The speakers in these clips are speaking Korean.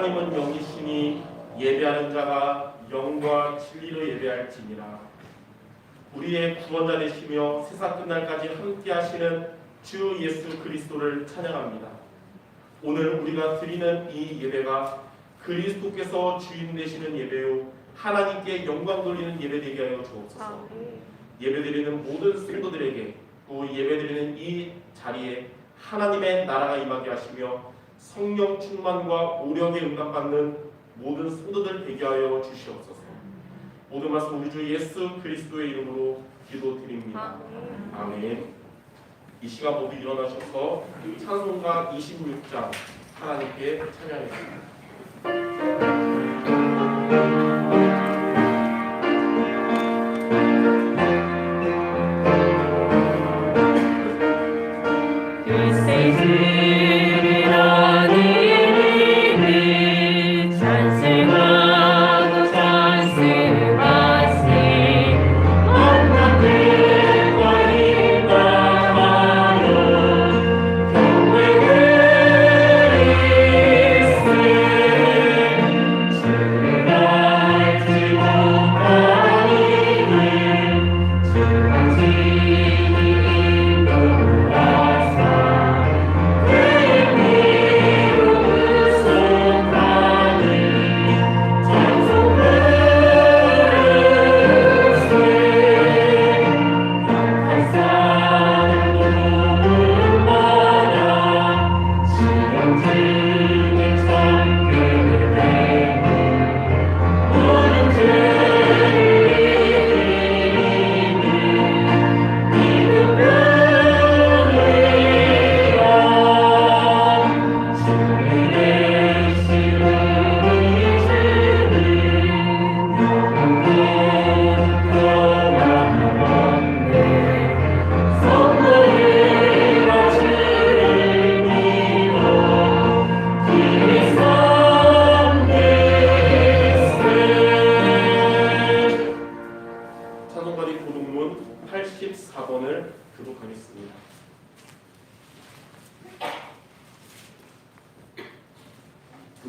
하나님은 영이시니 예배하는 자가 영과 진리로 예배할지니라. 우리의 구원자 되시며 세상 끝날까지 함께 하시는 주 예수 그리스도를 찬양합니다. 오늘 우리가 드리는 이 예배가 그리스도께서 주인 되시는 예배요 하나님께 영광 돌리는 예배 되게 하여 주옵소서. 예배드리는 모든 성도들에게 또 예배드리는 이 자리에 하나님의 나라가 임하게 하시며 성령 충만과 오력에 응답받는 모든 성도들 되게 하여 주시옵소서. 모든 말씀 우리 주 예수 그리스도의 이름으로 기도드립니다. 아멘. 이 시간 모두 일어나셔서 찬송가 26장 하나님께 찬양하겠습니다.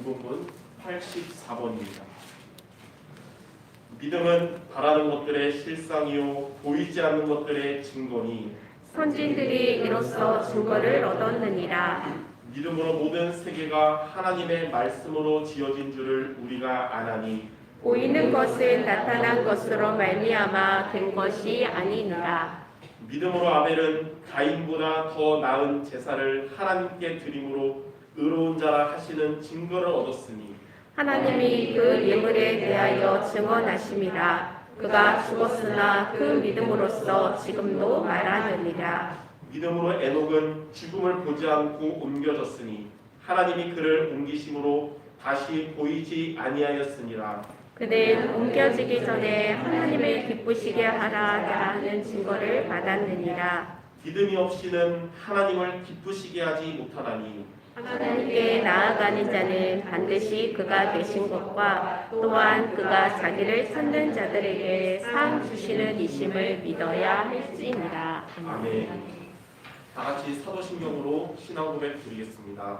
부분 84번입니다. 믿음은 바라는 것들의 실상이요 보이지 않는 것들의 증거니 선진들이 이로써 증거를 얻었느니라. 믿음으로 모든 세계가 하나님의 말씀으로 지어진 줄을 우리가 아나니 보이는 것은 나타난 것으로 말미암아 된 것이 아니니라. 믿음으로 아벨은 가인보다 더 나은 제사를 하나님께 드림으로 의로운 자라 하시는 증거를 얻었으니 하나님이 그 예물에 대하여 증언하심이라. 그가 죽었으나 그 믿음으로써 지금도 말하느니라. 믿음으로 에녹은 죽음을 보지 않고 옮겨졌으니 하나님이 그를 옮기심으로 다시 보이지 아니하였으니라. 그는 옮겨지기 전에 하나님을 기쁘시게 하라는 증거를 받았느니라. 믿음이 없이는 하나님을 기쁘시게 하지 못하나니 하나님께 나아가는 자는 반드시 그가 되신 것과 또한 그가 자기를 찾는 자들에게 상 주시는 이심을 믿어야 할지니라. 아멘. 다 같이 사도신경으로 신앙 고백 드리겠습니다.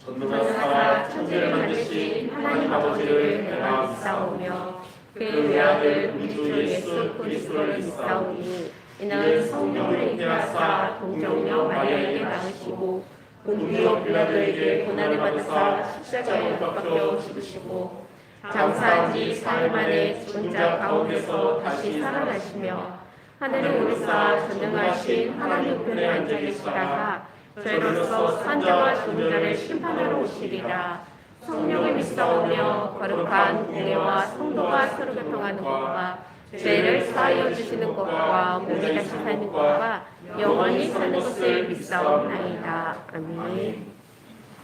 전능하사 천지를 만드신 하나님 아버지를 내가 믿사오며 그 외아들 우리 주 예수 그리스도를 믿사오니 이는 성령을 인하사 동정녀 마리아에게 낳으시고 본디오 빌라도에게 고난을 받으사 십자가에 못 박혀 죽으시고 장사한 지 사흘 만에 죽은 자 가운데서 다시 살아나시며 하늘에 오르사 전능하신 하나님 우편에 앉아 계시다가 저희로서 산자와 죽은 자를 심판하러 오시리라. 성령을 믿사오며 거룩한 공예와 성도가 서로 교통하는 것과 죄를 사하여 주시는 것과 몸이 다시 사는 것과 영원히 사는 것을 믿사옵나이다. 아멘.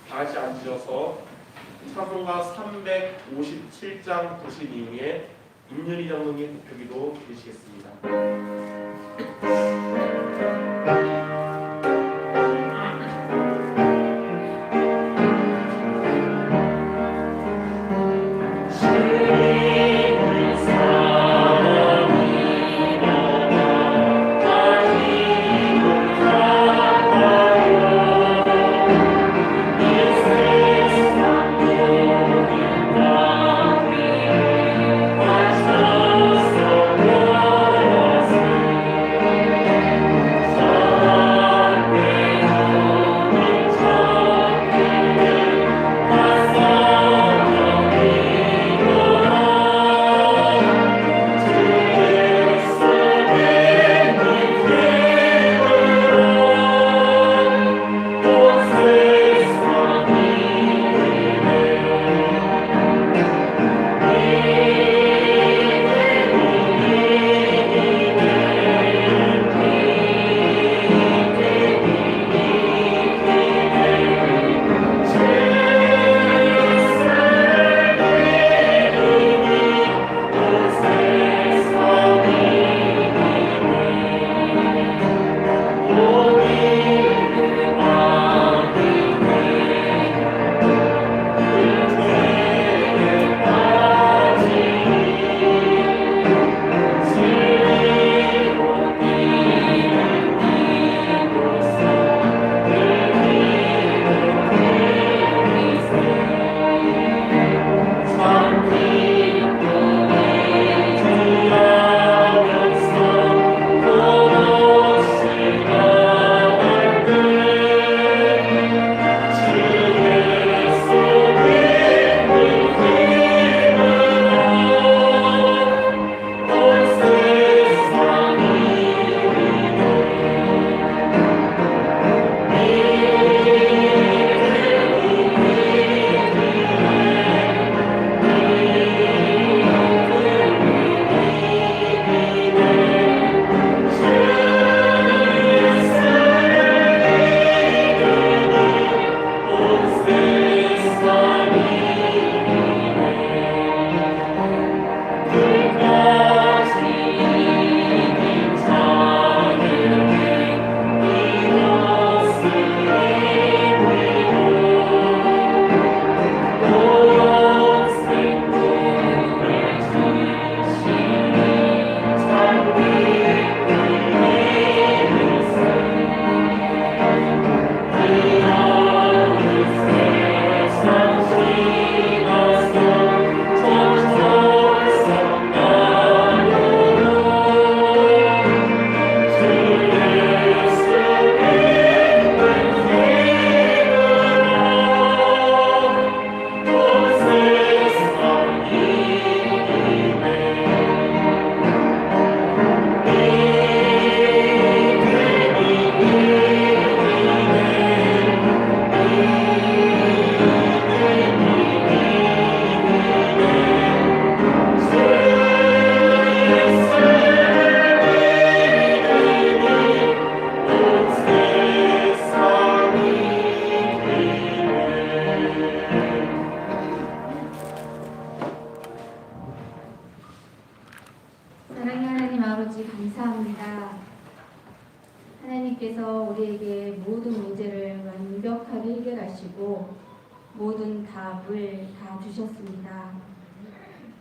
다 같이 앉으셔서 찬송가 357장 보신 이후에 임윤희 장로님 여기도 계시겠습니다. Yes, 하나님께서 우리에게 모든 문제를 완벽하게 해결하시고 모든 답을 다 주셨습니다.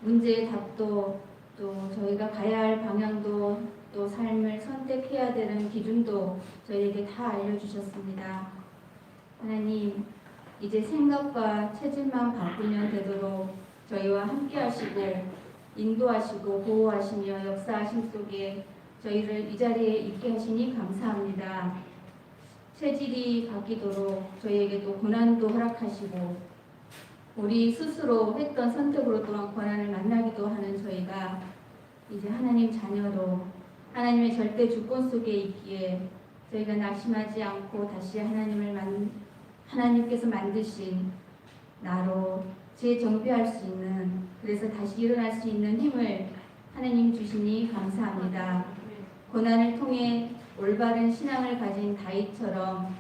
문제의 답도 또 저희가 가야 할 방향도 또 삶을 선택해야 되는 기준도 저희에게 다 알려주셨습니다. 하나님, 이제 생각과 체질만 바꾸면 되도록 저희와 함께 하시고 인도하시고 보호하시며 역사하심 속에 저희를 이 자리에 있게 하시니 감사합니다. 체질이 바뀌도록 저희에게 또 고난도 허락하시고 우리 스스로 했던 선택으로 또한 고난을 만나기도 하는 저희가 이제 하나님 자녀로 하나님의 절대 주권 속에 있기에 저희가 낙심하지 않고 다시 하나님께서 만드신 나로 재정비할 수 있는, 그래서 다시 일어날 수 있는 힘을 하나님 주시니 감사합니다. 고난을 통해 올바른 신앙을 가진 다윗처럼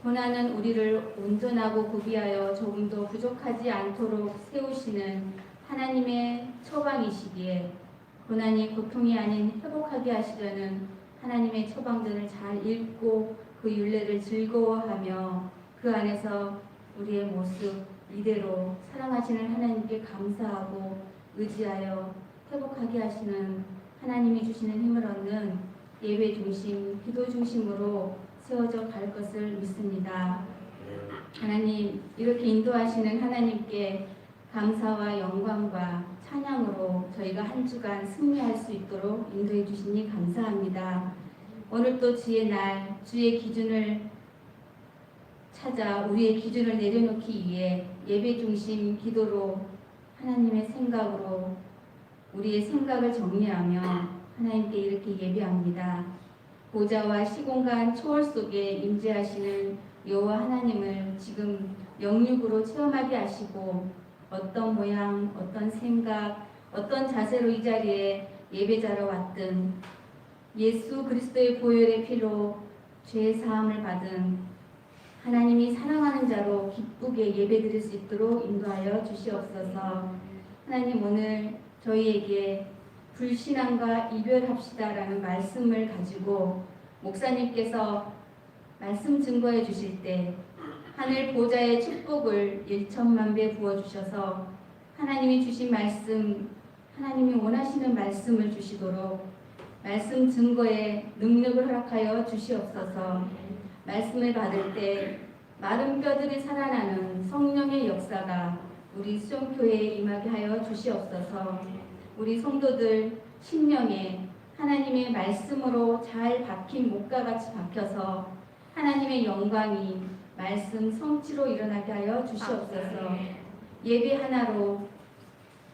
고난은 우리를 온전하고 구비하여 조금도 부족하지 않도록 세우시는 하나님의 처방이시기에 고난이 고통이 아닌 회복하게 하시려는 하나님의 처방전을 잘 읽고 그 율례를 즐거워하며 그 안에서 우리의 모습 이대로 사랑하시는 하나님께 감사하고 의지하여 회복하게 하시는 하나님이 주시는 힘을 얻는 예배 중심, 기도 중심으로 세워져 갈 것을 믿습니다. 하나님, 이렇게 인도하시는 하나님께 감사와 영광과 찬양으로 저희가 한 주간 승리할 수 있도록 인도해 주시니 감사합니다. 오늘 또 주의 날, 주의 기준을 찾아 우리의 기준을 내려놓기 위해 예배 중심 기도로 하나님의 생각으로 우리의 생각을 정리하며 하나님께 이렇게 예배합니다. 보좌와 시공간 초월 속에 임재하시는 여호와 하나님을 지금 영육으로 체험하게 하시고 어떤 모양, 어떤 생각, 어떤 자세로 이 자리에 예배자로 왔든 예수 그리스도의 보혈의 피로 죄 사함을 받은 하나님이 사랑하는 자로 기쁘게 예배드릴 수 있도록 인도하여 주시옵소서. 하나님, 오늘 저희에게 불신앙과 이별합시다라는 말씀을 가지고 목사님께서 말씀 증거해 주실 때 하늘 보좌의 축복을 1천만 배 부어주셔서 하나님이 주신 말씀, 하나님이 원하시는 말씀을 주시도록 말씀 증거에 능력을 허락하여 주시옵소서. 말씀을 받을 때 마른 뼈들이 살아나는 성령의 역사가 우리 수영교회에 임하게 하여 주시옵소서. 우리 성도들 심령에 하나님의 말씀으로 잘 박힌 목과 같이 박혀서 하나님의 영광이 말씀 성취로 일어나게 하여 주시옵소서. 예배 하나로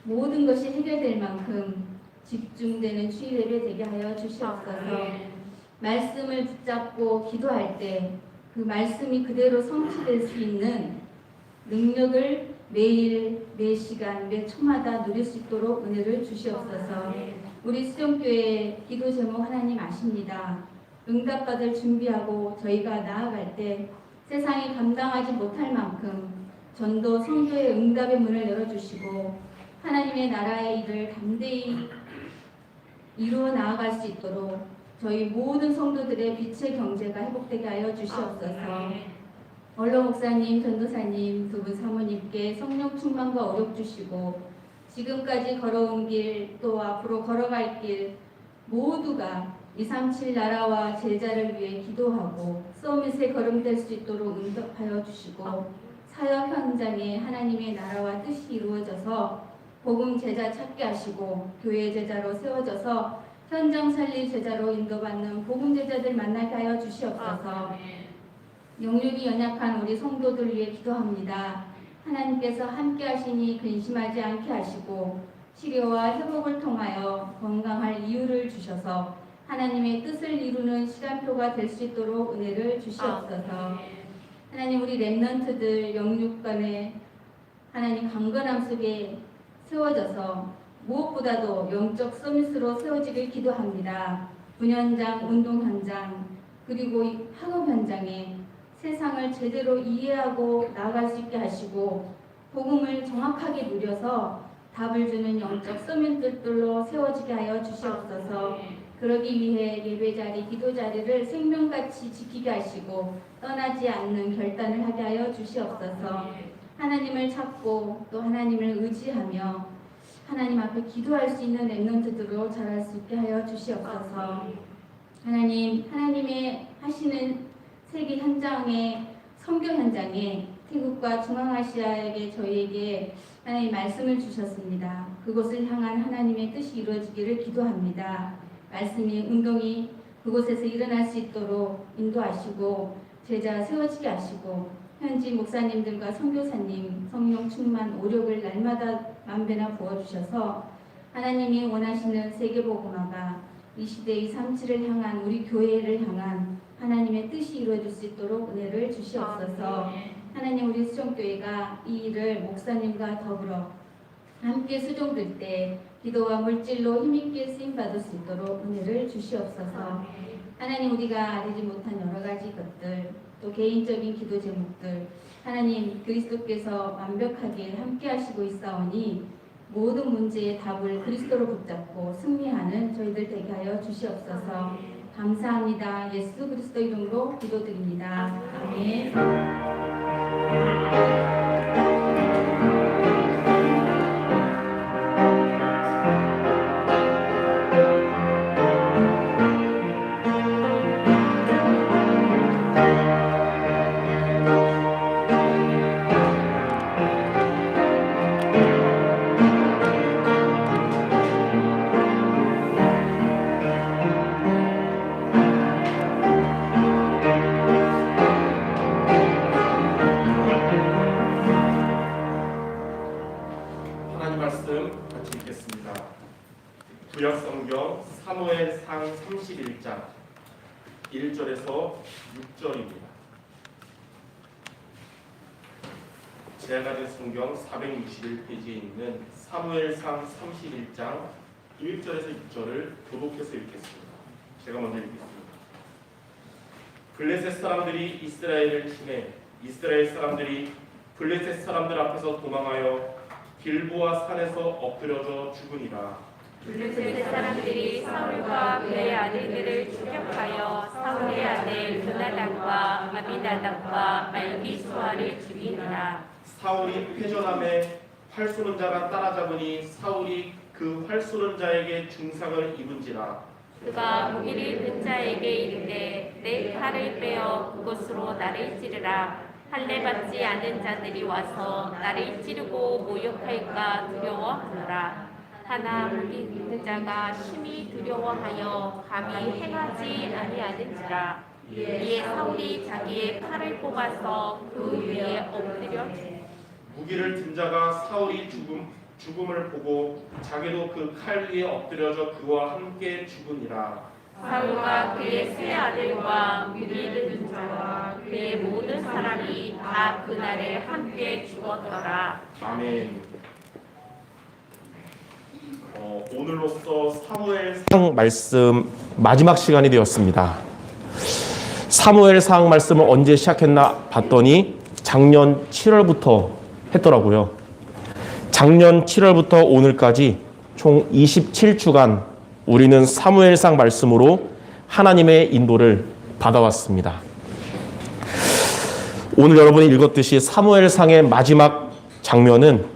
모든 것이 해결될 만큼 집중되는 주일 예배 되게 하여 주시옵소서. 말씀을 붙잡고 기도할 때 그 말씀이 그대로 성취될 수 있는 능력을 매일, 매 시간, 매 초마다 누릴 수 있도록 은혜를 주시옵소서. 우리 수영교회 기도 제목 하나님 아십니다. 응답받을 준비하고 저희가 나아갈 때 세상이 감당하지 못할 만큼 전도 성교의 응답의 문을 열어주시고 하나님의 나라의 일을 담대히 이루어 나아갈 수 있도록 저희 모든 성도들의 빛의 경제가 회복되게 하여 주시옵소서. 원로 목사님, 전도사님, 두 분 사모님께 성령 충만과 어력 주시고 지금까지 걸어온 길 또 앞으로 걸어갈 길 모두가 237 나라와 제자를 위해 기도하고 서밋에 걸음될 수 있도록 응답하여 주시고 사역 현장에 하나님의 나라와 뜻이 이루어져서 복음 제자 찾게 하시고 교회 제자로 세워져서 현장 살릴 제자로 인도받는 복음 제자들 만나게 하여 주시옵소서. 영육이 연약한 우리 성도들 위해 기도합니다. 하나님께서 함께 하시니 근심하지 않게 하시고 치료와 회복을 통하여 건강할 이유를 주셔서 하나님의 뜻을 이루는 시간표가 될 수 있도록 은혜를 주시옵소서. 하나님, 우리 렘넌트들 영육간에 하나님 강건함 속에 세워져서 무엇보다도 영적 서밋으로 세워지길 기도합니다. 분현장, 운동 현장, 그리고 학업 현장에 세상을 제대로 이해하고 나아갈 수 있게 하시고 복음을 정확하게 누려서 답을 주는 영적 서밋들로 세워지게 하여 주시옵소서. 그러기 위해 예배 자리, 기도 자리를 생명같이 지키게 하시고 떠나지 않는 결단을 하게 하여 주시옵소서. 하나님을 찾고 또 하나님을 의지하며 하나님 앞에 기도할 수 있는 렘넌트들로 자랄 수 있게 하여 주시옵소서. 하나님, 하나님의 하시는 세계 현장에, 선교 현장에 태국과 중앙아시아에게 저희에게 하나님 말씀을 주셨습니다. 그곳을 향한 하나님의 뜻이 이루어지기를 기도합니다. 말씀이 운동이 그곳에서 일어날 수 있도록 인도하시고 제자 세워지게 하시고 현지 목사님들과 선교사님 성령 충만 오력을 날마다 만배나 부어주셔서 하나님이 원하시는 세계복음화가 이 시대의 삼치를 향한 우리 교회를 향한 하나님의 뜻이 이루어질 수 있도록 은혜를 주시옵소서. 하나님, 우리 수종교회가 이 일을 목사님과 더불어 함께 수종될 때 기도와 물질로 힘있게 쓰임받을 수 있도록 은혜를 주시옵소서. 하나님, 우리가 알지 못한 여러 가지 것들, 또 개인적인 기도 제목들, 하나님 그리스도께서 완벽하게 함께 하시고 있사오니 모든 문제의 답을 그리스도로 붙잡고 승리하는 저희들 되게 하여 주시옵소서. 감사합니다. 예수 그리스도 이름으로 기도드립니다. 아멘. 구약성경 사무엘상 31장 1절에서 6절입니다. 제가 가진 성경 461페이지에 있는 사무엘상 31장 1절에서 6절을 교독해서 읽겠습니다. 제가 먼저 읽겠습니다. 블레셋 사람들이 이스라엘을 치매 이스라엘 사람들이 블레셋 사람들 앞에서 도망하여 길보아 산에서 엎드려져 죽으니라. 블레셋 사람들이 사울과 그의 아들들을 추격하여 사울의 아들 요나단과 아비나답과 말기수아를 죽이니라. 사울이 패전함에 활 쏘는 자가 따라잡으니 사울이 그 활 쏘는 자에게 중상을 입은지라. 그가 무기를 든 자에게 이르되 내 칼을 빼어 그것으로 나를 찌르라. 할례 받지 않은 자들이 와서 나를 찌르고 모욕할까 두려워하노라. 하나 무기 든 자가 심히 두려워하여 감히 행하지 아니하는지라. 이에 사울이 자기의 칼을 뽑아서 그 위에 엎드려 무기를 든 자가 사울이 죽음을 보고 자기도 그 칼 위에 엎드려져 그와 함께 죽으니라. 사울과 그의 세 아들과 무기를 든 자와 그의 모든 사람이 다 그날에 함께 죽었더라. 아멘. 오늘로써 사무엘상 말씀 마지막 시간이 되었습니다. 사무엘상 말씀을 언제 시작했나 봤더니 작년 7월부터 했더라고요. 작년 7월부터 오늘까지 총 27주간 우리는 사무엘상 말씀으로 하나님의 인도를 받아왔습니다. 오늘 여러분이 읽었듯이 사무엘상의 마지막 장면은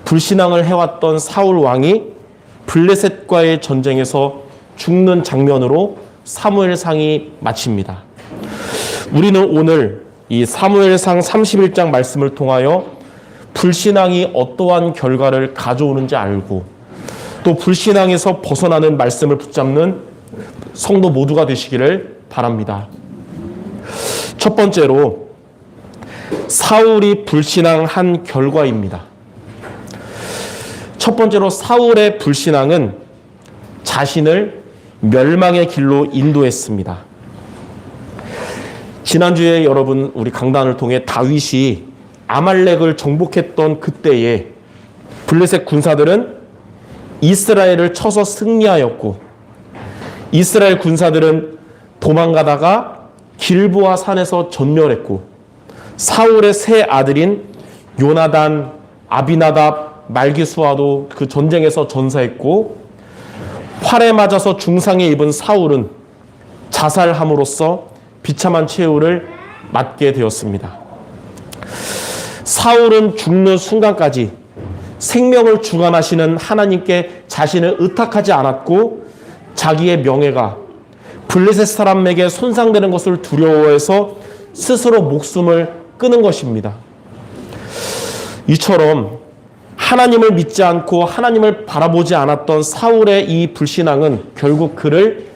불신앙을 해왔던 사울 왕이 블레셋과의 전쟁에서 죽는 장면으로 사무엘상이 마칩니다. 우리는 오늘 이 사무엘상 31장 말씀을 통하여 불신앙이 어떠한 결과를 가져오는지 알고 또 불신앙에서 벗어나는 말씀을 붙잡는 성도 모두가 되시기를 바랍니다. 첫 번째로 사울이 불신앙한 결과입니다. 첫 번째로 사울의 불신앙은 자신을 멸망의 길로 인도했습니다. 지난주에 여러분 우리 강단을 통해 다윗이 아말렉을 정복했던 그때에 블레셋 군사들은 이스라엘을 쳐서 승리하였고 이스라엘 군사들은 도망가다가 길보아 산에서 전멸했고 사울의 세 아들인 요나단, 아비나답, 말기수아도 그 전쟁에서 전사했고 활에 맞아서 중상에 입은 사울은 자살함으로써 비참한 최후를 맞게 되었습니다. 사울은 죽는 순간까지 생명을 주관하시는 하나님께 자신을 의탁하지 않았고 자기의 명예가 블레셋 사람에게 손상되는 것을 두려워해서 스스로 목숨을 끊은 것입니다. 이처럼 하나님을 믿지 않고 하나님을 바라보지 않았던 사울의 이 불신앙은 결국 그를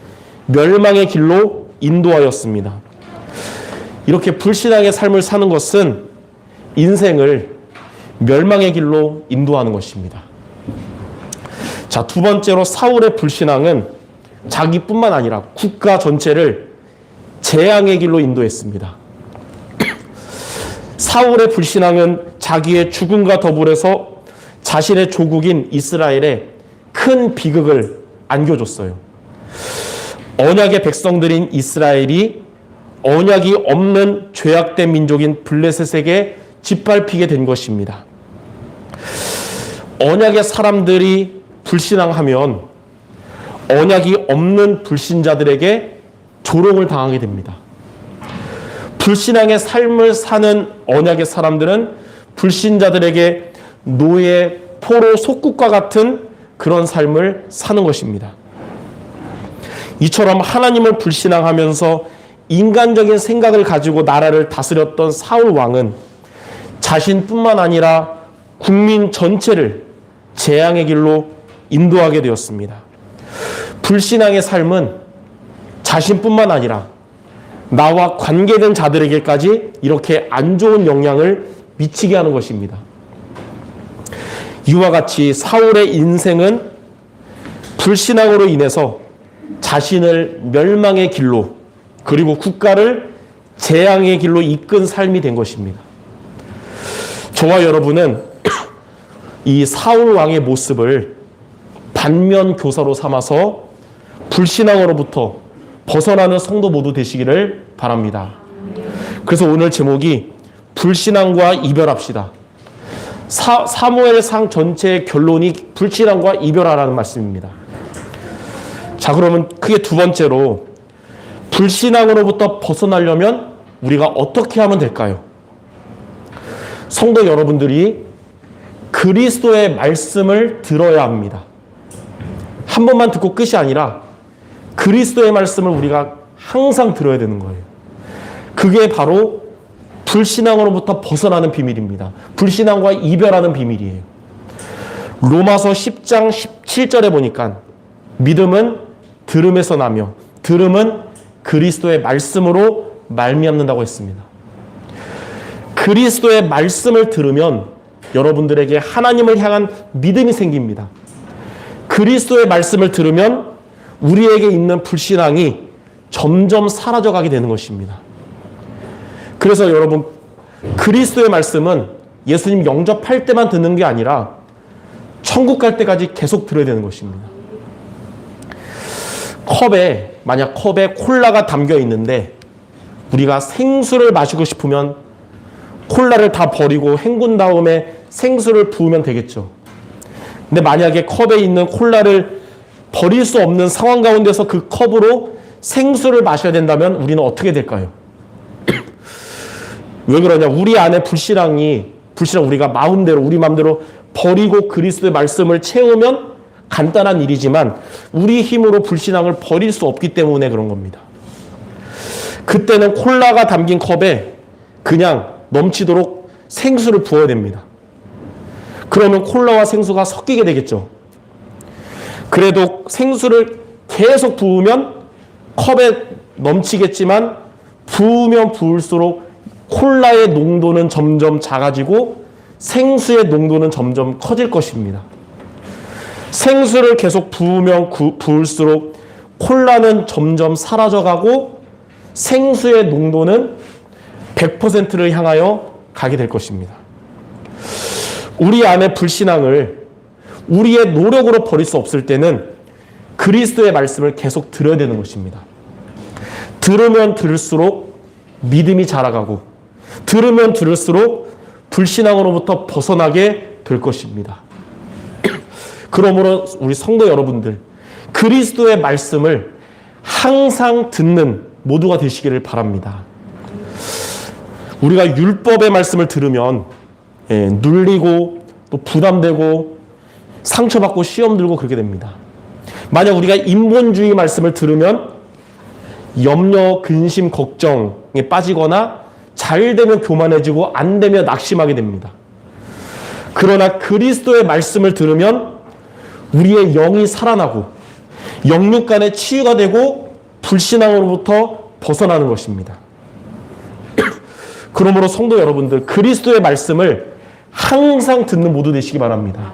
멸망의 길로 인도하였습니다. 이렇게 불신앙의 삶을 사는 것은 인생을 멸망의 길로 인도하는 것입니다. 자, 두 번째로 사울의 불신앙은 자기뿐만 아니라 국가 전체를 재앙의 길로 인도했습니다. 사울의 불신앙은 자기의 죽음과 더불어서 자신의 조국인 이스라엘에 큰 비극을 안겨줬어요. 언약의 백성들인 이스라엘이 언약이 없는 죄악된 민족인 블레셋에게 짓밟히게 된 것입니다. 언약의 사람들이 불신앙하면 언약이 없는 불신자들에게 조롱을 당하게 됩니다. 불신앙의 삶을 사는 언약의 사람들은 불신자들에게 노예, 포로, 속국과 같은 그런 삶을 사는 것입니다. 이처럼 하나님을 불신앙하면서 인간적인 생각을 가지고 나라를 다스렸던 사울 왕은 자신뿐만 아니라 국민 전체를 재앙의 길로 인도하게 되었습니다. 불신앙의 삶은 자신뿐만 아니라 나와 관계된 자들에게까지 이렇게 안 좋은 영향을 미치게 하는 것입니다. 이와 같이 사울의 인생은 불신앙으로 인해서 자신을 멸망의 길로 그리고 국가를 재앙의 길로 이끈 삶이 된 것입니다. 저와 여러분은 이 사울 왕의 모습을 반면 교사로 삼아서 불신앙으로부터 벗어나는 성도 모두 되시기를 바랍니다. 그래서 오늘 제목이 불신앙과 이별합시다. 사무엘상 전체의 결론이 불신앙과 이별하라는 말씀입니다. 자, 그러면 크게 두 번째로 불신앙으로부터 벗어나려면 우리가 어떻게 하면 될까요? 성도 여러분들이 그리스도의 말씀을 들어야 합니다. 한 번만 듣고 끝이 아니라 그리스도의 말씀을 우리가 항상 들어야 되는 거예요. 그게 바로 불신앙으로부터 벗어나는 비밀입니다. 불신앙과 이별하는 비밀이에요. 로마서 10장 17절에 보니까 믿음은 들음에서 나며 들음은 그리스도의 말씀으로 말미암는다고 했습니다. 그리스도의 말씀을 들으면 여러분들에게 하나님을 향한 믿음이 생깁니다. 그리스도의 말씀을 들으면 우리에게 있는 불신앙이 점점 사라져가게 되는 것입니다. 그래서 여러분, 그리스도의 말씀은 예수님 영접할 때만 듣는 게 아니라 천국 갈 때까지 계속 들어야 되는 것입니다. 만약 컵에 콜라가 담겨 있는데 우리가 생수를 마시고 싶으면 콜라를 다 버리고 헹군 다음에 생수를 부으면 되겠죠. 근데 만약에 컵에 있는 콜라를 버릴 수 없는 상황 가운데서 그 컵으로 생수를 마셔야 된다면 우리는 어떻게 될까요? 왜 그러냐? 우리 안에 불신앙 우리가 우리 마음대로 버리고 그리스도의 말씀을 채우면 간단한 일이지만 우리 힘으로 불신앙을 버릴 수 없기 때문에 그런 겁니다. 그때는 콜라가 담긴 컵에 그냥 넘치도록 생수를 부어야 됩니다. 그러면 콜라와 생수가 섞이게 되겠죠. 그래도 생수를 계속 부으면 컵에 넘치겠지만 부으면 부을수록 콜라의 농도는 점점 작아지고 생수의 농도는 점점 커질 것입니다. 생수를 계속 부으면 부을수록 콜라는 점점 사라져가고 생수의 농도는 100%를 향하여 가게 될 것입니다. 우리 안에 불신앙을 우리의 노력으로 버릴 수 없을 때는 그리스도의 말씀을 계속 들어야 되는 것입니다. 들으면 들을수록 믿음이 자라가고 들으면 들을수록 불신앙으로부터 벗어나게 될 것입니다. 그러므로 우리 성도 여러분들, 그리스도의 말씀을 항상 듣는 모두가 되시기를 바랍니다. 우리가 율법의 말씀을 들으면 눌리고 또 부담되고 상처받고 시험 들고 그렇게 됩니다. 만약 우리가 인본주의 말씀을 들으면 염려, 근심, 걱정에 빠지거나 잘 되면 교만해지고 안 되면 낙심하게 됩니다. 그러나 그리스도의 말씀을 들으면 우리의 영이 살아나고 영육 간의 치유가 되고 불신앙으로부터 벗어나는 것입니다. 그러므로 성도 여러분들, 그리스도의 말씀을 항상 듣는 모두 되시기 바랍니다.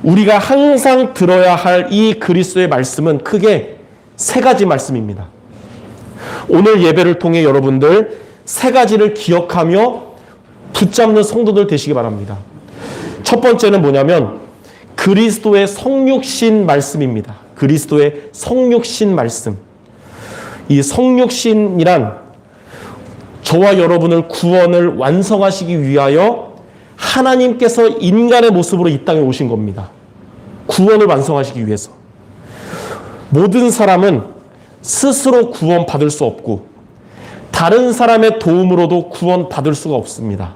우리가 항상 들어야 할 이 그리스도의 말씀은 크게 세 가지 말씀입니다. 오늘 예배를 통해 여러분들 세 가지를 기억하며 붙잡는 성도들 되시기 바랍니다. 첫 번째는 뭐냐면 그리스도의 성육신 말씀입니다. 그리스도의 성육신 말씀. 이 성육신이란 저와 여러분을 구원을 완성하시기 위하여 하나님께서 인간의 모습으로 이 땅에 오신 겁니다. 구원을 완성하시기 위해서. 모든 사람은 스스로 구원받을 수 없고 다른 사람의 도움으로도 구원받을 수가 없습니다.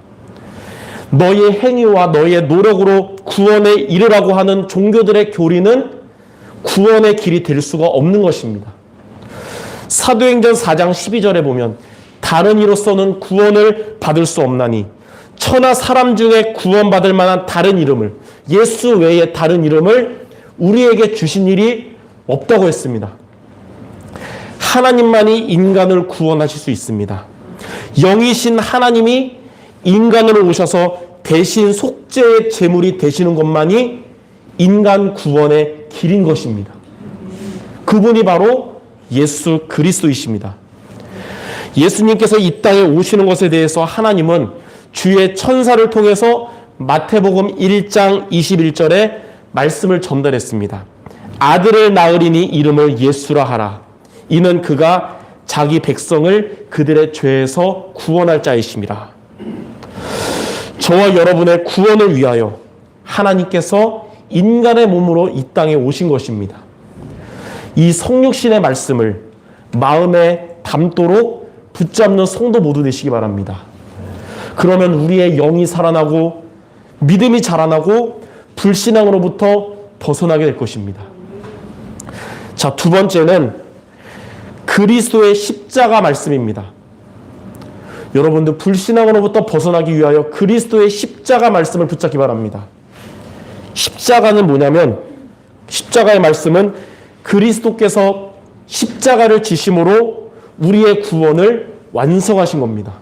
너의 행위와 너의 노력으로 구원에 이르라고 하는 종교들의 교리는 구원의 길이 될 수가 없는 것입니다. 사도행전 4장 12절에 보면 다른 이로서는 구원을 받을 수 없나니 천하 사람 중에 구원받을 만한 다른 이름을, 예수 외에 다른 이름을 우리에게 주신 일이 없다고 했습니다. 하나님만이 인간을 구원하실 수 있습니다. 영이신 하나님이 인간으로 오셔서 대신 속죄의 제물이 되시는 것만이 인간 구원의 길인 것입니다. 그분이 바로 예수 그리스도이십니다. 예수님께서 이 땅에 오시는 것에 대해서 하나님은 주의 천사를 통해서 마태복음 1장 21절에 말씀을 전달했습니다. 아들을 낳으리니 이름을 예수라 하라. 이는 그가 자기 백성을 그들의 죄에서 구원할 자이심이라. 저와 여러분의 구원을 위하여 하나님께서 인간의 몸으로 이 땅에 오신 것입니다. 이 성육신의 말씀을 마음에 담도록 붙잡는 성도 모두 되시기 바랍니다. 그러면 우리의 영이 살아나고 믿음이 자라나고 불신앙으로부터 벗어나게 될 것입니다. 자, 두 번째는 그리스도의 십자가 말씀입니다. 여러분들 불신앙으로부터 벗어나기 위하여 그리스도의 십자가 말씀을 붙잡기 바랍니다. 십자가는 뭐냐면 십자가의 말씀은 그리스도께서 십자가를 지심으로 우리의 구원을 완성하신 겁니다.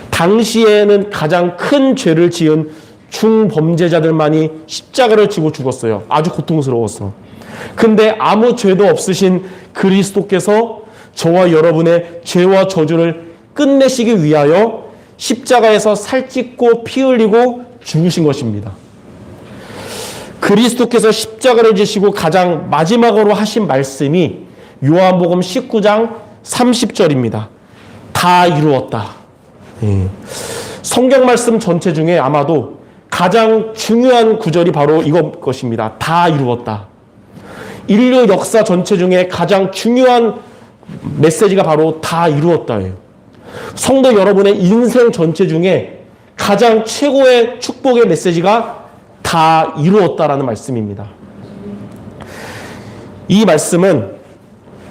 당시에는 가장 큰 죄를 지은 중범죄자들만이 십자가를 지고 죽었어요. 아주 고통스러웠어. 근데 아무 죄도 없으신 그리스도께서 저와 여러분의 죄와 저주를 끝내시기 위하여 십자가에서 살찢고 피 흘리고 죽으신 것입니다. 그리스도께서 십자가를 지시고 가장 마지막으로 하신 말씀이 요한복음 19장 30절입니다. 다 이루었다. 성경 말씀 전체 중에 아마도 가장 중요한 구절이 바로 이것 것입니다. 다 이루었다. 인류 역사 전체 중에 가장 중요한 메시지가 바로 다 이루었다예요. 성도 여러분의 인생 전체 중에 가장 최고의 축복의 메시지가 다 이루었다라는 말씀입니다. 이 말씀은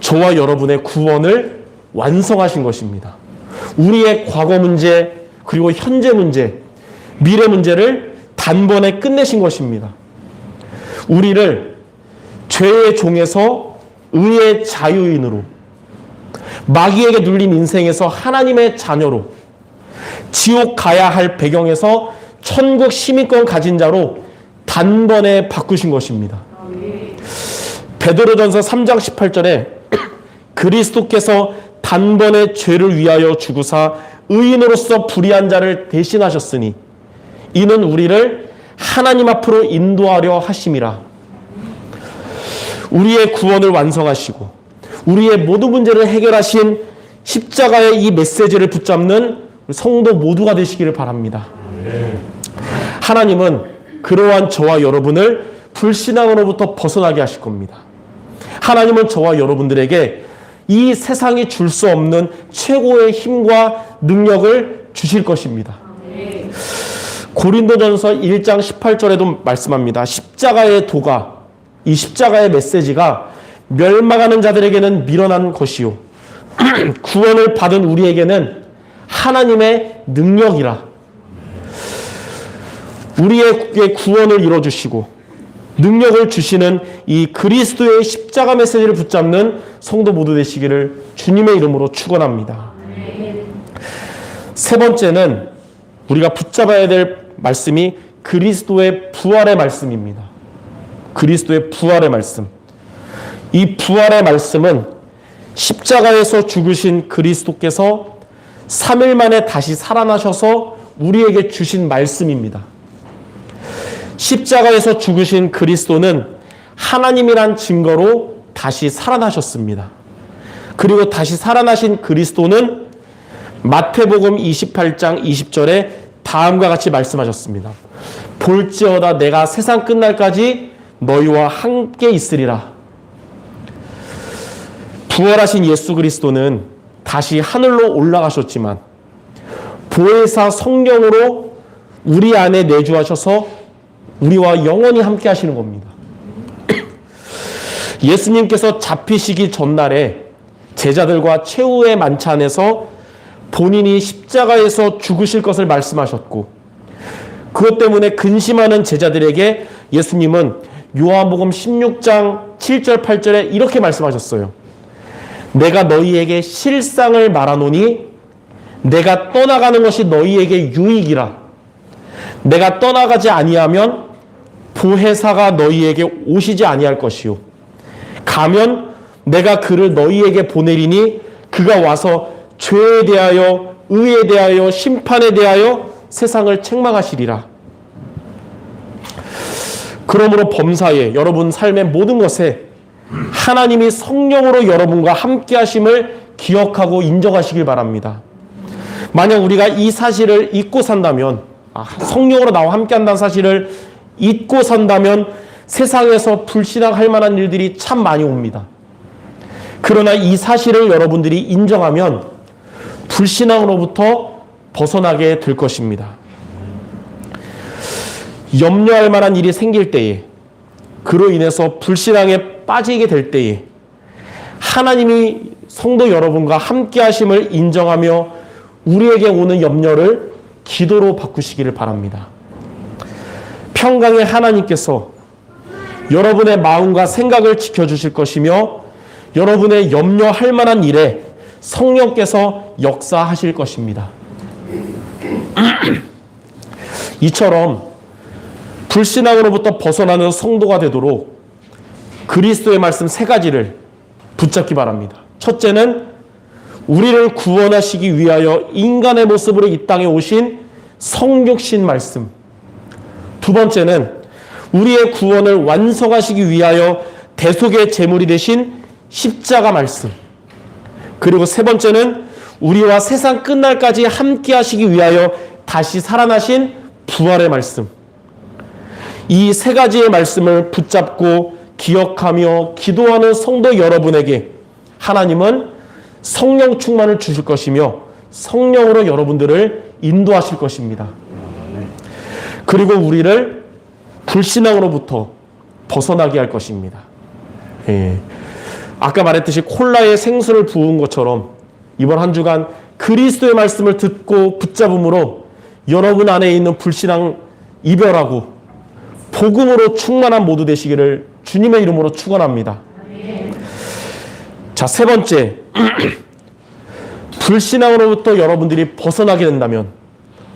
저와 여러분의 구원을 완성하신 것입니다. 우리의 과거 문제, 그리고 현재 문제, 미래 문제를 단번에 끝내신 것입니다. 우리를 죄의 종에서 의의 자유인으로, 마귀에게 눌린 인생에서 하나님의 자녀로, 지옥 가야 할 배경에서 천국 시민권 가진 자로 단번에 바꾸신 것입니다. 베드로전서 3장 18절에 그리스도께서 단번에 죄를 위하여 죽으사 의인으로서 불의한 자를 대신하셨으니 이는 우리를 하나님 앞으로 인도하려 하심이라. 우리의 구원을 완성하시고 우리의 모든 문제를 해결하신 십자가의 이 메시지를 붙잡는 성도 모두가 되시기를 바랍니다. 하나님은 그러한 저와 여러분을 불신앙으로부터 벗어나게 하실 겁니다. 하나님은 저와 여러분들에게 이 세상이 줄 수 없는 최고의 힘과 능력을 주실 것입니다. 고린도전서 1장 18절에도 말씀합니다. 십자가의 도가, 이 십자가의 메시지가 멸망하는 자들에게는 미련한 것이요 구원을 받은 우리에게는 하나님의 능력이라. 우리의 구원을 이뤄주시고 능력을 주시는 이 그리스도의 십자가 메시지를 붙잡는 성도 모두 되시기를 주님의 이름으로 축원합니다. 세 번째는 우리가 붙잡아야 될 말씀이 그리스도의 부활의 말씀입니다. 그리스도의 부활의 말씀. 이 부활의 말씀은 십자가에서 죽으신 그리스도께서 3일 만에 다시 살아나셔서 우리에게 주신 말씀입니다. 십자가에서 죽으신 그리스도는 하나님이란 증거로 다시 살아나셨습니다. 그리고 다시 살아나신 그리스도는 마태복음 28장 20절에 다음과 같이 말씀하셨습니다. 볼지어다 내가 세상 끝날까지 너희와 함께 있으리라. 부활하신 예수 그리스도는 다시 하늘로 올라가셨지만 보혜사 성령으로 우리 안에 내주하셔서 우리와 영원히 함께 하시는 겁니다. 예수님께서 잡히시기 전날에 제자들과 최후의 만찬에서 본인이 십자가에서 죽으실 것을 말씀하셨고 그것 때문에 근심하는 제자들에게 예수님은 요한복음 16장 7절 8절에 이렇게 말씀하셨어요. 내가 너희에게 실상을 말하노니 내가 떠나가는 것이 너희에게 유익이라. 내가 떠나가지 아니하면 보혜사가 너희에게 오시지 아니할 것이요 가면 내가 그를 너희에게 보내리니 그가 와서 죄에 대하여 의에 대하여 심판에 대하여 세상을 책망하시리라. 그러므로 범사에 여러분 삶의 모든 것에 하나님이 성령으로 여러분과 함께 하심을 기억하고 인정하시길 바랍니다. 만약 우리가 이 사실을 잊고 산다면 성령으로 나와 함께 한다는 사실을 잊고 산다면 세상에서 불신앙할 만한 일들이 참 많이 옵니다. 그러나 이 사실을 여러분들이 인정하면 불신앙으로부터 벗어나게 될 것입니다. 염려할 만한 일이 생길 때에 그로 인해서 불신앙에 빠지게 될 때에 하나님이 성도 여러분과 함께 하심을 인정하며 우리에게 오는 염려를 기도로 바꾸시기를 바랍니다. 평강의 하나님께서 여러분의 마음과 생각을 지켜주실 것이며 여러분의 염려할 만한 일에 성령께서 역사하실 것입니다. 이처럼 불신앙으로부터 벗어나는 성도가 되도록 그리스도의 말씀 세 가지를 붙잡기 바랍니다. 첫째는 우리를 구원하시기 위하여 인간의 모습으로 이 땅에 오신 성육신 말씀. 두 번째는 우리의 구원을 완성하시기 위하여 대속의 제물이 되신 십자가 말씀. 그리고 세 번째는 우리와 세상 끝날까지 함께 하시기 위하여 다시 살아나신 부활의 말씀. 이 세 가지의 말씀을 붙잡고 기억하며 기도하는 성도 여러분에게 하나님은 성령 충만을 주실 것이며 성령으로 여러분들을 인도하실 것입니다. 그리고 우리를 불신앙으로부터 벗어나게 할 것입니다. 아까 말했듯이 콜라에 생수를 부은 것처럼 이번 한 주간 그리스도의 말씀을 듣고 붙잡음으로 여러분 안에 있는 불신앙 이별하고 복음으로 충만한 모두 되시기를 주님의 이름으로 축원합니다. 자, 세 번째. 불신앙으로부터 여러분들이 벗어나게 된다면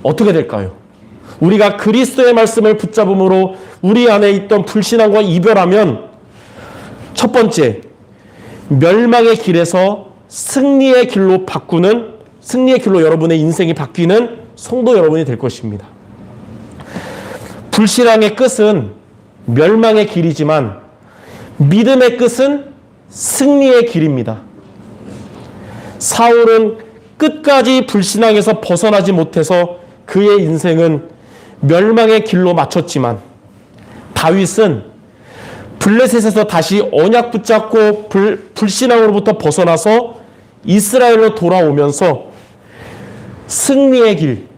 어떻게 될까요? 우리가 그리스도의 말씀을 붙잡음으로 우리 안에 있던 불신앙과 이별하면 첫 번째, 멸망의 길에서 승리의 길로 바꾸는, 승리의 길로 여러분의 인생이 바뀌는 성도 여러분이 될 것입니다. 불신앙의 끝은 멸망의 길이지만 믿음의 끝은 승리의 길입니다. 사울은 끝까지 불신앙에서 벗어나지 못해서 그의 인생은 멸망의 길로 마쳤지만 다윗은 블레셋에서 다시 언약 붙잡고 불신앙으로부터 벗어나서 이스라엘로 돌아오면서 승리의 길,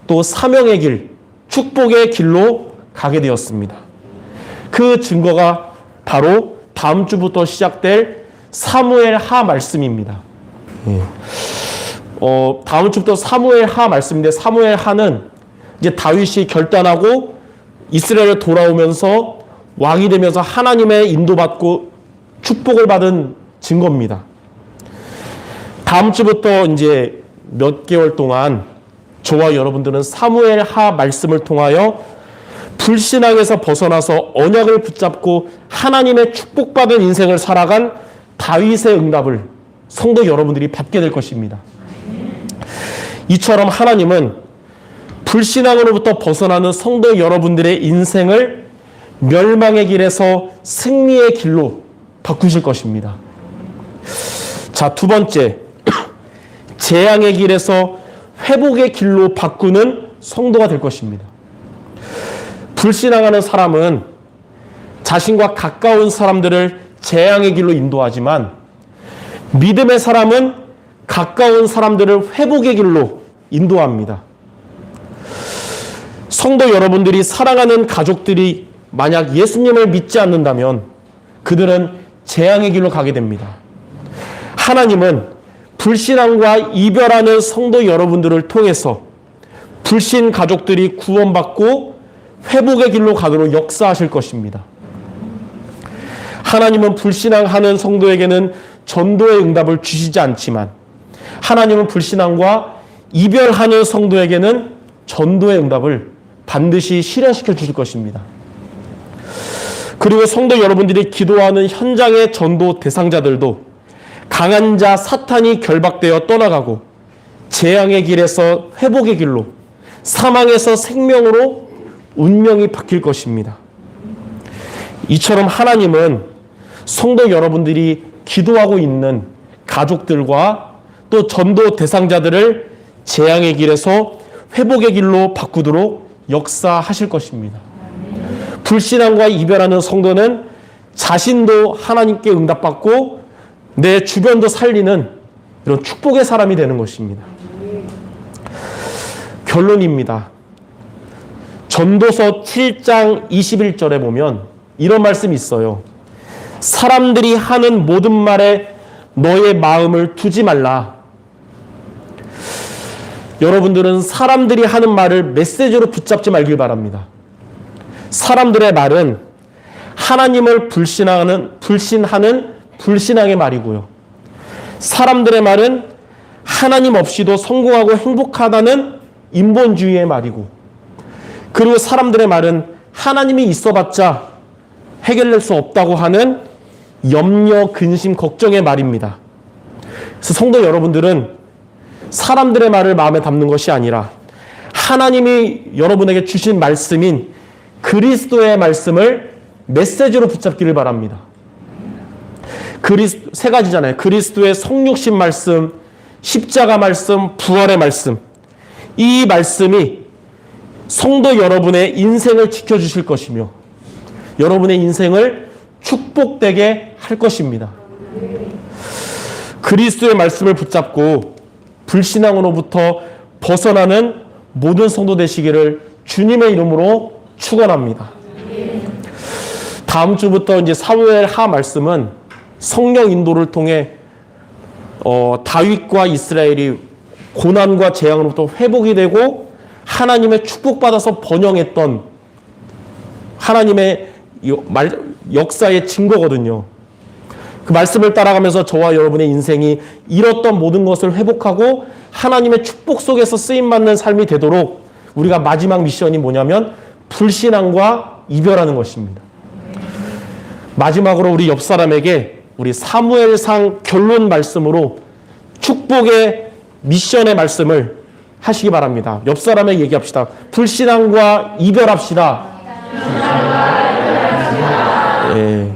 또 사명의 길, 축복의 길로 가게 되었습니다. 그 증거가 바로 다음 주부터 시작될 사무엘 하 말씀입니다. 다음 주부터 사무엘 하 말씀인데, 사무엘 하는 이제 다윗이 결단하고 이스라엘에 돌아오면서 왕이 되면서 하나님의 인도받고 축복을 받은 증거입니다. 다음 주부터 이제 몇 개월 동안 저와 여러분들은 사무엘 하 말씀을 통하여 불신앙에서 벗어나서 언약을 붙잡고 하나님의 축복받은 인생을 살아간 다윗의 응답을 성도 여러분들이 받게 될 것입니다. 이처럼 하나님은 불신앙으로부터 벗어나는 성도 여러분들의 인생을 멸망의 길에서 승리의 길로 바꾸실 것입니다. 자, 두 번째, 재앙의 길에서 회복의 길로 바꾸는 성도가 될 것입니다. 불신앙하는 사람은 자신과 가까운 사람들을 재앙의 길로 인도하지만, 믿음의 사람은 가까운 사람들을 회복의 길로 인도합니다. 성도 여러분들이 사랑하는 가족들이 만약 예수님을 믿지 않는다면 그들은 재앙의 길로 가게 됩니다. 하나님은 불신앙과 이별하는 성도 여러분들을 통해서 불신 가족들이 구원받고 회복의 길로 가도록 역사하실 것입니다. 하나님은 불신앙하는 성도에게는 전도의 응답을 주시지 않지만, 하나님은 불신앙과 이별하는 성도에게는 전도의 응답을 반드시 실현시켜 주실 것입니다. 그리고 성도 여러분들이 기도하는 현장의 전도 대상자들도 강한 자 사탄이 결박되어 떠나가고 재앙의 길에서 회복의 길로, 사망에서 생명으로 운명이 바뀔 것입니다. 이처럼 하나님은 성도 여러분들이 기도하고 있는 가족들과 또 전도 대상자들을 재앙의 길에서 회복의 길로 바꾸도록 역사하실 것입니다. 불신앙과 이별하는 성도는 자신도 하나님께 응답받고 내 주변도 살리는 이런 축복의 사람이 되는 것입니다. 결론입니다. 전도서 7장 21절에 보면 이런 말씀이 있어요. 사람들이 하는 모든 말에 너의 마음을 두지 말라. 여러분들은 사람들이 하는 말을 메시지로 붙잡지 말길 바랍니다. 사람들의 말은 하나님을 불신하는 불신앙의 말이고요. 사람들의 말은 하나님 없이도 성공하고 행복하다는 인본주의의 말이고, 그리고 사람들의 말은 하나님이 있어봤자 해결될 수 없다고 하는 염려, 근심, 걱정의 말입니다. 그래서 성도 여러분들은 사람들의 말을 마음에 담는 것이 아니라 하나님이 여러분에게 주신 말씀인 그리스도의 말씀을 메시지로 붙잡기를 바랍니다. 세 가지잖아요. 그리스도의 성육신 말씀, 십자가 말씀, 부활의 말씀. 이 말씀이 성도 여러분의 인생을 지켜주실 것이며 여러분의 인생을 축복되게 할 것입니다. 그리스도의 말씀을 붙잡고 불신앙으로부터 벗어나는 모든 성도 되시기를 주님의 이름으로 축원합니다. 다음 주부터 이제 사무엘 하 말씀은 성령 인도를 통해 다윗과 이스라엘이 고난과 재앙으로부터 회복이 되고 하나님의 축복받아서 번영했던 하나님의 역사의 증거거든요. 그 말씀을 따라가면서 저와 여러분의 인생이 잃었던 모든 것을 회복하고 하나님의 축복 속에서 쓰임받는 삶이 되도록 우리가 마지막 미션이 뭐냐면 불신앙과 이별하는 것입니다. 마지막으로 우리 옆 사람에게 우리 사무엘상 결론 말씀으로 축복의 미션의 말씀을 하시기 바랍니다. 옆 사람에게 얘기합시다. 불신앙과 이별합시다. 예.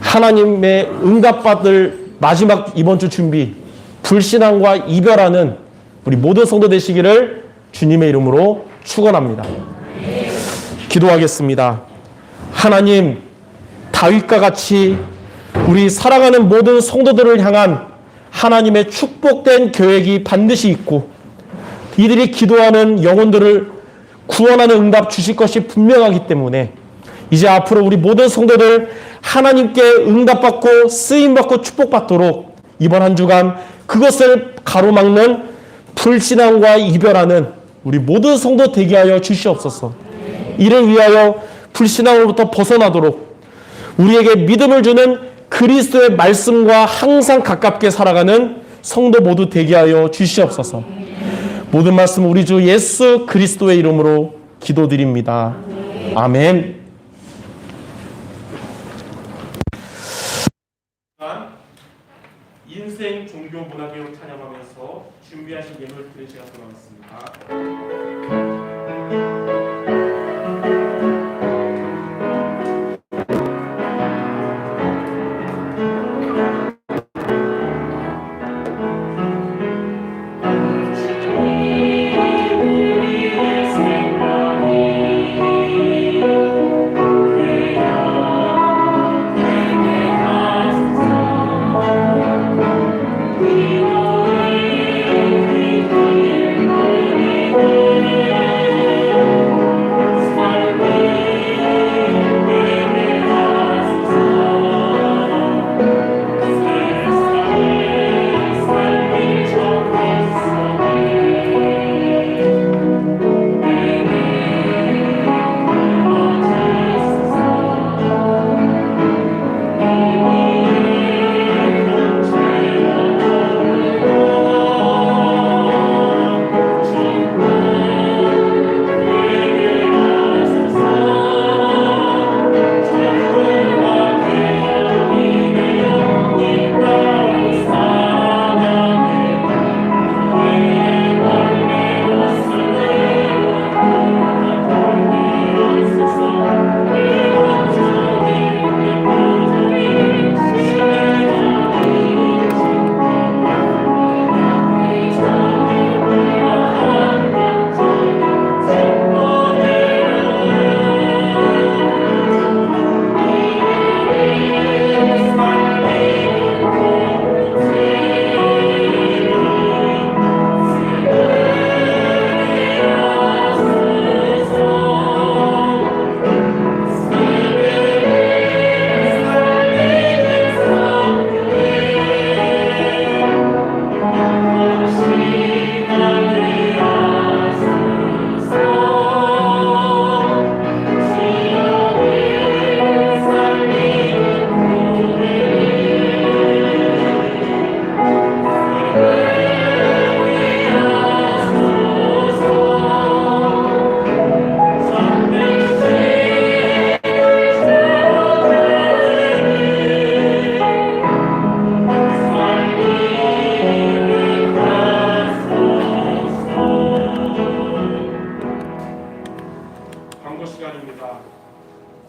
하나님의 응답받을 마지막 이번 주 준비, 불신앙과 이별하는 우리 모든 성도 되시기를 주님의 이름으로 축원합니다. 기도하겠습니다. 하나님, 다윗과 같이 우리 살아가는 모든 성도들을 향한 하나님의 축복된 계획이 반드시 있고 이들이 기도하는 영혼들을 구원하는 응답 주실 것이 분명하기 때문에 이제 앞으로 우리 모든 성도들 하나님께 응답받고 쓰임받고 축복받도록 이번 한 주간 그것을 가로막는 불신앙과 이별하는 우리 모든 성도 되게 하여 주시옵소서. 이를 위하여 불신앙으로부터 벗어나도록 우리에게 믿음을 주는 그리스도의 말씀과 항상 가깝게 살아가는 성도 모두 되게 하여 주시옵소서. 모든 말씀 우리 주 예수 그리스도의 이름으로 기도드립니다. 아멘. 인생 종교 문화교육 찬양하면서 준비하신 예물 드릴 시간 돌아왔습니다.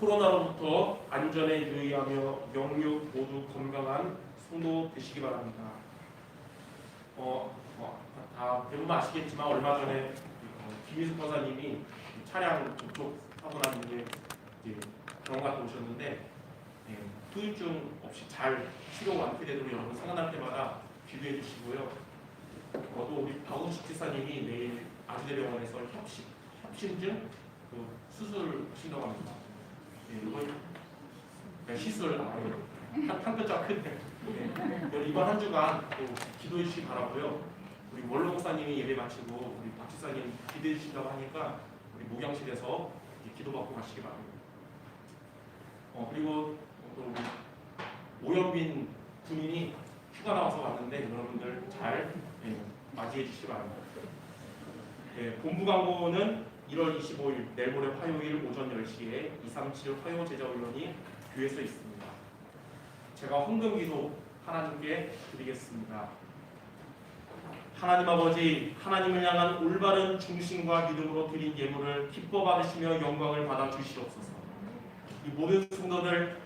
코로나로부터 안전에 유의하며 영육 모두 건강한 성도 되시기 바랍니다. 다 대부분 아시겠지만 얼마 전에 김희숙 권사님이 차량 접촉 사고 난 이후에 병원 갔다 오셨는데 후유증 없이 잘 치료가 완쾌되도록 여러분 생각날 때마다 기도해 주시고요. 또 우리 박웅식 지사님이 내일 아주대병원에서 협심증 수술 하신다고 합니다. 이건 시술 한 글자 큰데 이번 한 주간 또 기도해 주시기 바라고요. 우리 원로 목사님이 예배 마치고 우리 박 지사님 기도해 주신다고 하니까 우리 목양실에서 기도받고 가시기 바랍니다. 그리고 또 우리 오연빈 군인이 휴가 나와서 왔는데 여러분들 잘 맞이해 주시기 바랍니다. 본부 광고는 1월 25일 내일 모레 화요일 오전 10시에 237 화요 제자훈련이 교회에서 있습니다. 제가 헌금기도 하나님께 드리겠습니다. 하나님 아버지, 하나님을 향한 올바른 중심과 믿음으로 드린 예물을 기뻐 받으시며 영광을 받아 주시옵소서. 이 모든 성도들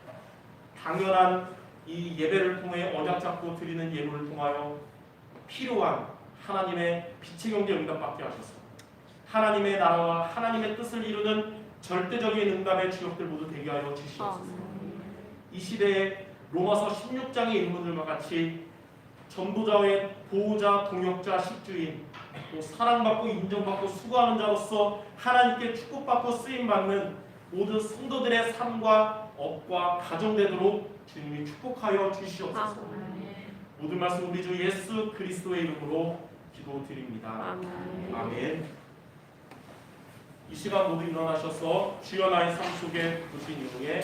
당연한 이 예배를 통해 언약 잡고 드리는 예물을 통하여 필요한 하나님의 빛의 경제 응답받게 하셔서 하나님의 나라와 하나님의 뜻을 이루는 절대적인 응답의 주역들 모두 되게 하여 주시옵소서. 이 시대에 로마서 16장의 인물들과 같이 전도자의 보호자, 동역자, 식주인, 또 사랑받고 인정받고 수고하는 자로서 하나님께 축복받고 쓰임받는 모든 성도들의 삶과 업과 가정되도록 주님이 축복하여 주시옵소서. 모든 말씀 우리 주 예수 그리스도의 이름으로 기도드립니다. 아멘. 이 시간 모두 일어나셔서 주여 나의 삶 속에 부신 이후에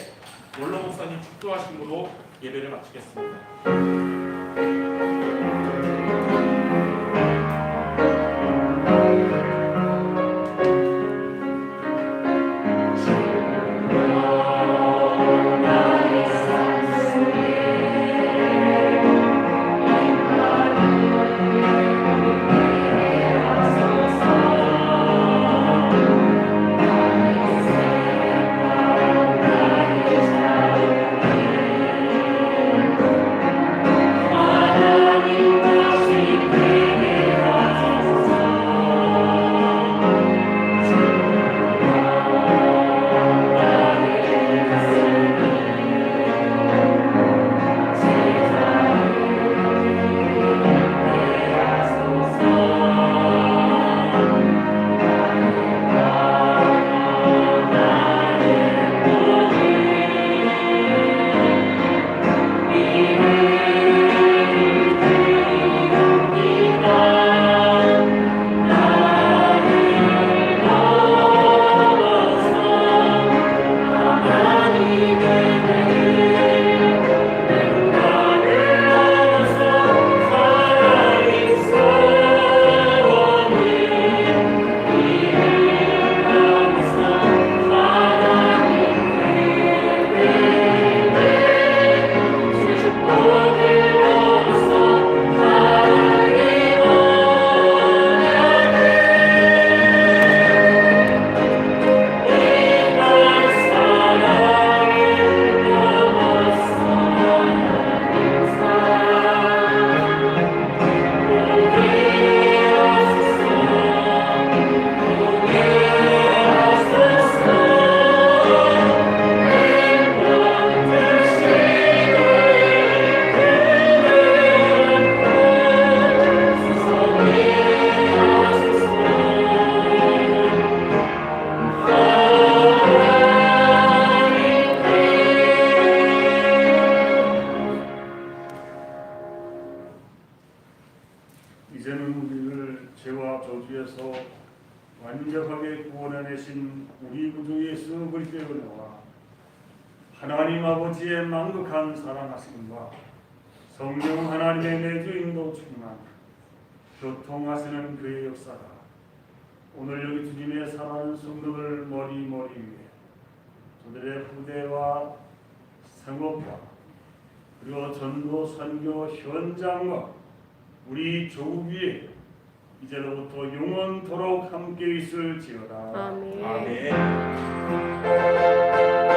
원로 목사님 축도하심으로 예배를 마치겠습니다. 이제는 우리를 죄와 저주에서 완벽하게 구원해내신 우리 구주 예수 그리스도의 은혜와 하나님 아버지의 만극한 사랑하심과 성령 하나님의 내주 인도 충만 교통하시는 그의 역사가 오늘 여기 주님의 사랑하는 성도들 머리 위에 저들의 후대와 생업과 그리고 전도 선교 현장과 우리 조국 위에 이제로부터 영원토록 함께 있을지어다. 아멘. 아멘.